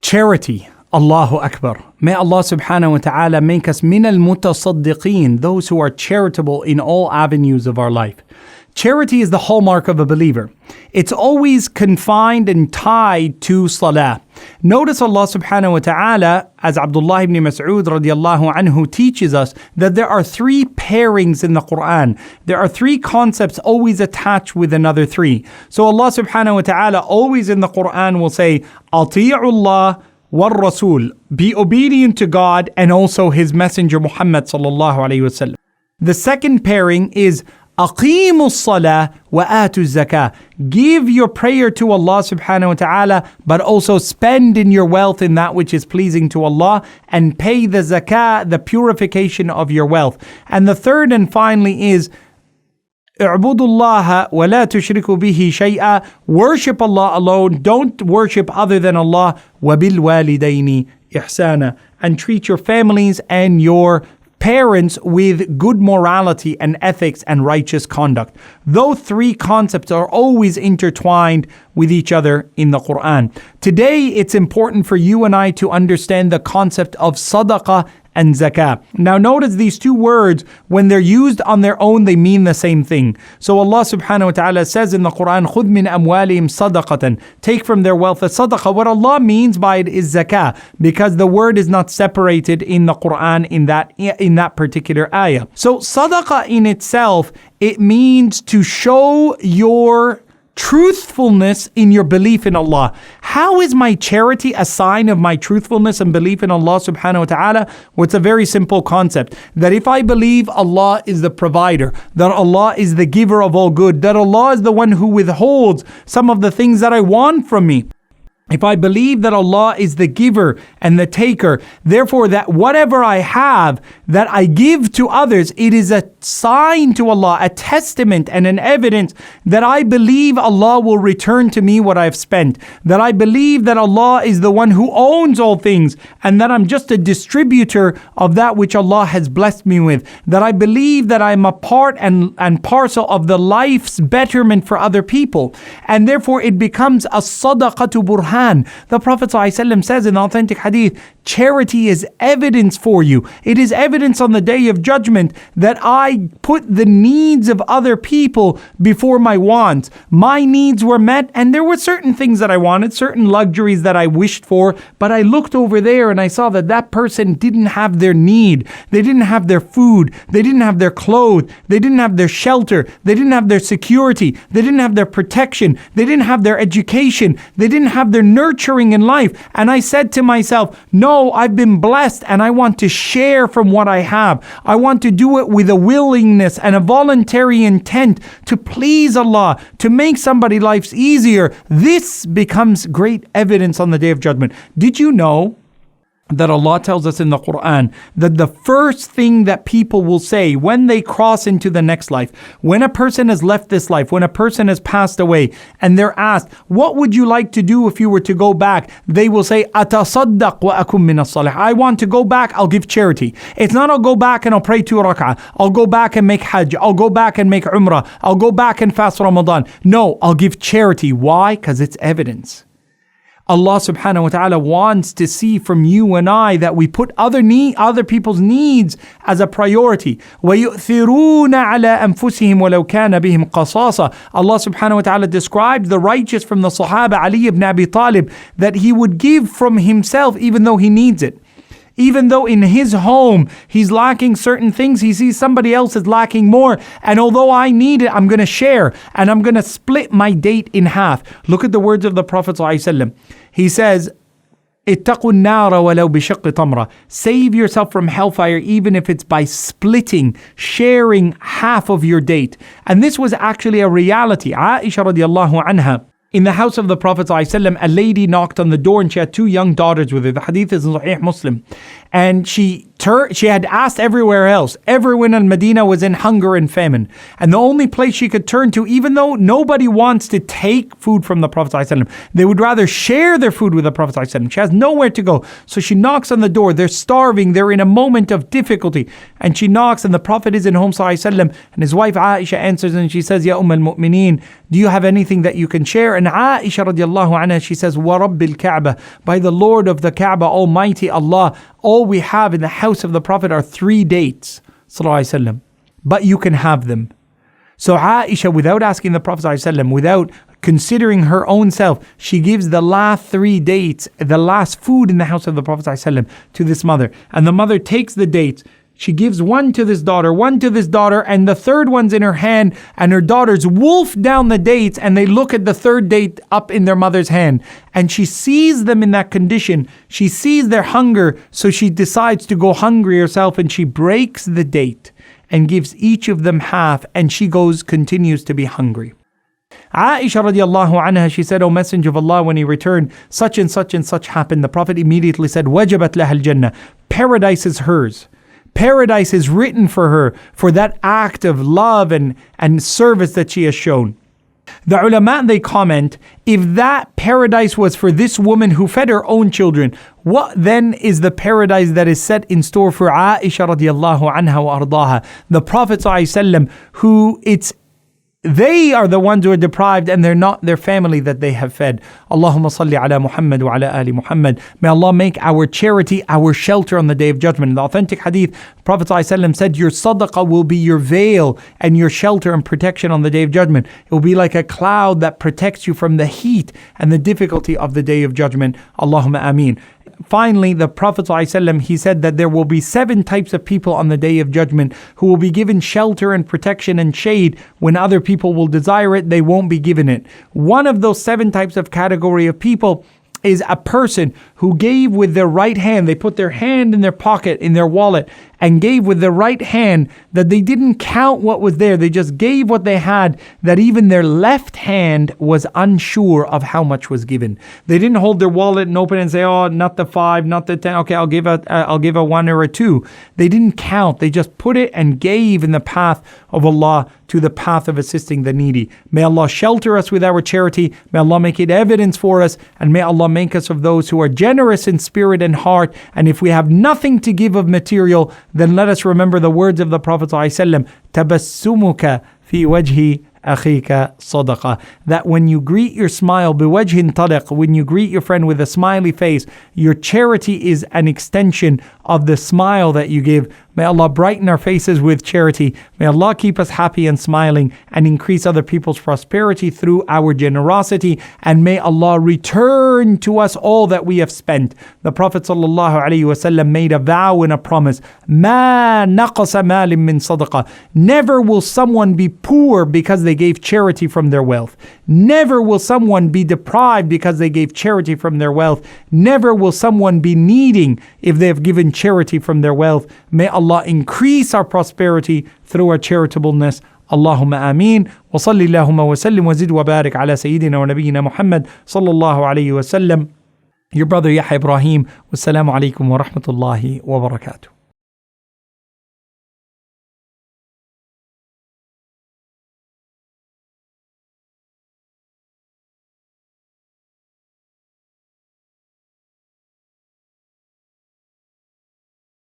Charity. Allahu Akbar. May Allah subhanahu wa ta'ala make us min al-mutasaddiqeen, those who are charitable in all avenues of our life. Charity is the hallmark of a believer. It's always confined and tied to salah. Notice Allah subhanahu wa ta'ala, as Abdullah ibn Mas'ud radiallahu anhu teaches us, that there are three pairings in the Quran. There are three concepts always attached with another three. So Allah subhanahu wa ta'ala always in the Quran will say, Ati'ullah wal Rasul, be obedient to God and also His Messenger Muhammad sallallahu alayhi wa sallam. The second pairing is Aqimu salah wa atu zakah. Give your prayer to Allah subhanahu wa ta'ala, but also spend in your wealth in that which is pleasing to Allah, and pay the zakah, the purification of your wealth. And the third and finally is اعبدوا الله ولا تشركوا به شيئا. Worship Allah alone, don't worship other than Allah. وبالوالدين إحسانا. And treat your families and your parents with good morality and ethics and righteous conduct. Those three concepts are always intertwined with each other in the Quran. Today, it's important for you and I to understand the concept of sadaqah and zakah. Now notice these two words, when they're used on their own, they mean the same thing. So Allah subhanahu wa ta'ala says in the Quran, خُذْ مِنْ أَمْوَالِهِمْ صَدَقَةً. Take from their wealth a sadaqah. What Allah means by it is zakah, because the word is not separated in the Quran in that particular ayah. So sadaqah in itself, it means to show your truthfulness in your belief in Allah. How is my charity a sign of my truthfulness and belief in Allah subhanahu wa ta'ala? Well, it's a very simple concept, that if I believe Allah is the provider, that Allah is the giver of all good, that Allah is the one who withholds some of the things that I want from me, if I believe that Allah is the giver and the taker, therefore that whatever I have that I give to others, it is a sign to Allah, a testament and an evidence that I believe Allah will return to me what I've spent, that I believe that Allah is the one who owns all things and that I'm just a distributor of that which Allah has blessed me with, that I believe that I'm a part and parcel of the life's betterment for other people, and therefore it becomes a sadaqatu burhan. The Prophet ﷺ says in the authentic hadith, charity is evidence for you. It is evidence on the day of judgment that I put the needs of other people before my wants. My needs were met, and there were certain things that I wanted, certain luxuries that I wished for, but I looked over there and I saw that that person didn't have their need. They didn't have their food. They didn't have their clothes. They didn't have their shelter. They didn't have their security. They didn't have their protection. They didn't have their education. They didn't have their nurturing in life. And I said to myself, no, I've been blessed and I want to share from what I have. I want to do it with a willingness and a voluntary intent to please Allah, to make somebody's life easier. This becomes great evidence on the Day of Judgment. Did you know that Allah tells us in the Quran that the first thing that people will say when they cross into the next life, when a person has left this life, when a person has passed away, and they're asked, what would you like to do if you were to go back? They will say, Atasaddaq wa akum min as-salih. I want to go back, I'll give charity. It's not I'll go back and I'll pray 2 rak'ah. I'll go back and make hajj. I'll go back and make umrah. I'll go back and fast Ramadan. No, I'll give charity. Why? Because it's evidence. Allah subhanahu wa ta'ala wants to see from you and I that we put other people's needs as a priority. وَيُؤْثِرُونَ عَلَىٰ أَنفُسِهِمْ وَلَوْ كَانَ بِهِمْ قَصَاصَةٌ. Allah subhanahu wa ta'ala described the righteous from the Sahaba, Ali ibn Abi Talib, that he would give from himself even though he needs it. Even though in his home he's lacking certain things, he sees somebody else is lacking more. And although I need it, I'm going to share and I'm going to split my date in half. Look at the words of the Prophet ﷺ. He says, اتقوا النار ولو بشق تمرة. Save yourself from hellfire even if it's by splitting, sharing half of your date. And this was actually a reality. Aisha radiallahu anha, in the house of the Prophet ﷺ, a lady knocked on the door and she had 2 young daughters with her. The hadith is in Sahih Muslim. And she she had asked everywhere else. Everyone in Medina was in hunger and famine. And the only place she could turn to, even though nobody wants to take food from the Prophet ﷺ, they would rather share their food with the Prophet ﷺ. She has nowhere to go. So she knocks on the door. They're starving. They're in a moment of difficulty. And she knocks and the Prophet is in home ﷺ. And his wife Aisha answers and she says, Ya al-Mu'mineen, do you have anything that you can share? And Aisha radiallahu anha, she says, Wa Rabbil Kaaba, by the Lord of the Kaaba, Almighty Allah, all we have in the house of the Prophet are 3 dates, sallallahu alaihi wasallam. But you can have them. So Aisha, without asking the Prophet sallallahu alaihi wasallam, without considering her own self, she gives the last 3 dates, the last food in the house of the Prophet sallallahu alaihi wasallam, to this mother. And the mother takes the dates. She gives one to this daughter, and the third one's in her hand, and her daughters wolf down the dates, and they look at the third date up in their mother's hand. And she sees them in that condition. She sees their hunger, so she decides to go hungry herself, and she breaks the date and gives each of them half, and she continues to be hungry. Aisha radiallahu anha, she said, O Messenger of Allah, when he returned, such and such and such happened. The Prophet immediately said, Wajabat laha al-Jannah. Paradise is hers. Paradise is written for her for that act of love and service that she has shown. The ulama, they comment, if that paradise was for this woman who fed her own children, what then is the paradise that is set in store for Aisha radiallahu anha wa ardaha? The Prophet ﷺ, who they are the ones who are deprived and they're not their family that they have fed. Allahumma salli ala Muhammad wa ala ali Muhammad. May Allah make our charity our shelter on the Day of Judgment. In the authentic hadith, Prophet ﷺ said, your sadaqah will be your veil and your shelter and protection on the Day of Judgment. It will be like a cloud that protects you from the heat and the difficulty of the Day of Judgment. Allahumma ameen. Finally, the Prophet ﷺ, he said that there will be 7 types of people on the Day of Judgment who will be given shelter and protection and shade when other people will desire it, they won't be given it. One of those 7 types of category of people is a person who gave with their right hand. They put their hand in their pocket, in their wallet, and gave with their right hand, that they didn't count what was there. They just gave what they had, that even their left hand was unsure of how much was given. They didn't hold their wallet and open and say, oh, not the 5, not the 10. Okay, I'll give a 1 or a 2. They didn't count. They just put it and gave in the path of Allah, to the path of assisting the needy. May Allah shelter us with our charity. May Allah make it evidence for us. And may Allah make us of those who are generous in spirit and heart. And if we have nothing to give of material, then let us remember the words of the Prophet ﷺ, تَبَسُّمُكَ فِي وَجْهِ أَخِيكَ صَدَقَةً. That when you greet your smile, بِوَجْهٍ طَلِقٍ, when you greet your friend with a smiley face, your charity is an extension of the smile that you give. May Allah brighten our faces with charity. May Allah keep us happy and smiling and increase other people's prosperity through our generosity. And may Allah return to us all that we have spent. The Prophet ﷺ made a vow and a promise. مَا نَقَصَ مَالٍ مِّن صَدَقَةٍ. Never will someone be poor because they gave charity from their wealth. Never will someone be deprived because they gave charity from their wealth. Never will someone be needing if they have given charity from their wealth. May Allah increase our prosperity through our charitableness. Allahumma ameen. Wa salli Allahumma wa sallim wa zid wa barik ala Sayyidina wa Nabiyyina Muhammad sallallahu alayhi wa sallam. Your brother Yahya Ibrahim. Wassalamu alaikum wa rahmatullahi wa barakatuh.